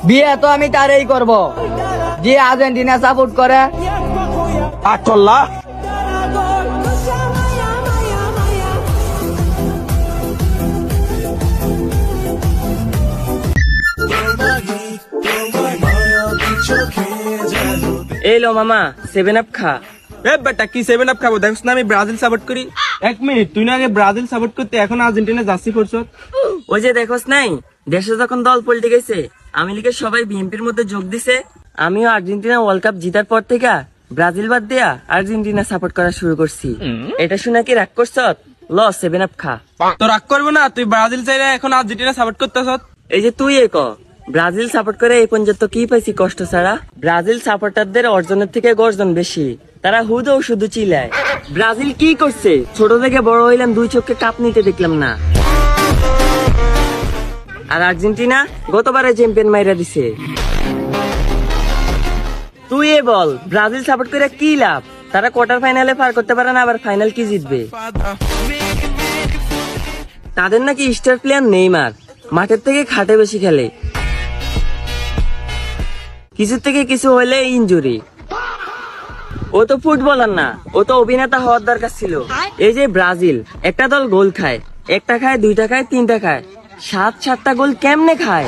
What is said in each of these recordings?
বিয়ে তো আমি তারই করব যে আর্জেন্টিনা সাপোর্ট করে। আটল্লা এই লো মামা 7 আপ খা। এ বেটা কি 7 আপ খাবো? দেখছ না আমি ব্রাজিল সাপোর্ট করি। 1 মিনিট, তুই না আগে ব্রাজিল সাপোর্ট করতে এখন আর্জেন্টিনা যাচ্ছি করছ? ওই যে দেখোস নাই, দেশে যখন দল পল্টে গেছে, আমি লিগে সবাই বিএনপির মধ্যে যোগ দিছে। আমিও আর্জেন্টিনা ওয়ার্ল্ড কাপ জিতার পর থেকে ব্রাজিল বাদ দিয়া আর্জেন্টিনা সাপোর্ট করা শুরু করছি। এটা শুনে কি রাগ করছ? ল 7 আপ খা। তো রাগ করবো না, তুই ব্রাজিল চাইলে এখন আর্জেন্টিনা সাপোর্ট করতেছ। এই যে তুই ব্রাজিল সাপোর্ট করে এই পর্যন্ত কি পাইছি কষ্ট ছাড়া? ব্রাজিল সাপোর্টারদের অর্জনের থেকে গর্জন বেশি, তারা হুদও শুধু চিল্লায়। ব্রাজিল কি করছে? ছোট থেকে বড় হইলাম, 2 চোখে কাপ নিতে দেখলাম না। আর আর্জেন্টিনা গতবারে চ্যাম্পিয়ন মাইরা দিছে। তুই বল ব্রাজিল সাপোর্ট করে কি লাভ? তারা কোয়ার্টার ফাইনালে পার করতে পারে না, আবার ফাইনাল কি জিতবে? তাদের নাকি স্টার প্লেয়ার নেইমার মাঠের থেকে খাটে বেশি খেলে, কিছু থেকে কিছু হইলে ইনজুরি। ও তো ফুটবলার না, ও তো অভিনেতা হওয়ার দরকার ছিল। এই যে ব্রাজিল একটা দল গোল খায়, একটা খায়, 2টা খায়, 3টা খায়, 7-7টা গোল কেমনে খায়?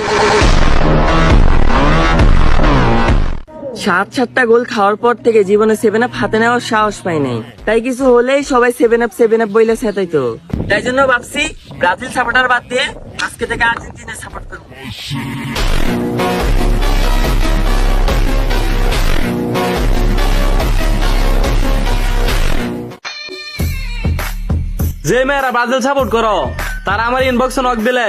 7-7টা গোল খাওয়ার পর থেকে জীবনে 7 আপ হাতে নেওয়ার সাহস পাই নাই। তাই কিছু হলেই সবাই 7 আপ বইলে সেটাইতো। তাই জন্য ভাবছি ব্রাজিল সাপোর্টার বাদ দিয়ে আজকে থেকে আর্জেন্টিনা সাপোর্ট করবো। যে মেয়েরা ব্রাজিল সাপোর্ট করো তারা আমার ইনবক্সে নক দিলে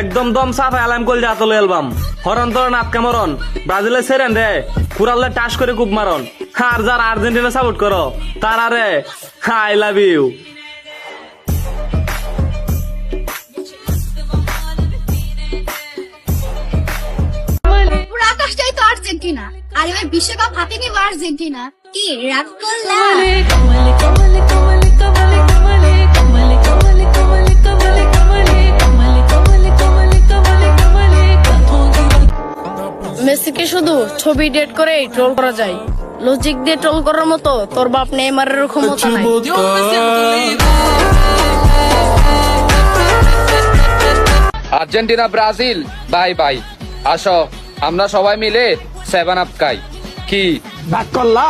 একদম দম সাফা অ্যালার্ম কল যা তোলে অ্যালবাম হরন তোর নাটকা মরন ব্রাজিলের সেরেন রে পুরালে টাস করে কুপ মারন। আর যারা আর্জেন্টিনা সাপোর্ট করো তারা রে আই লাভ ইউ। পুরো আকাশটাই তো আর্জেন্টিনা, আর এবার বিশ্বকাপ হাতে নিব আর্জেন্টিনা। কি রাগ করলাম? মেসিকে শুধু ছবি ডেট করে ট্রোল করা যায়, লজিক দিয়ে ট্রোল করার মতো তোর বাপ নেইমারের ক্ষমতা নাই। আর্জেন্টিনা ব্রাজিল বাই বাই, আসো আমরা সবাই মিলে 7 আপ খাই। কি বাদ করলা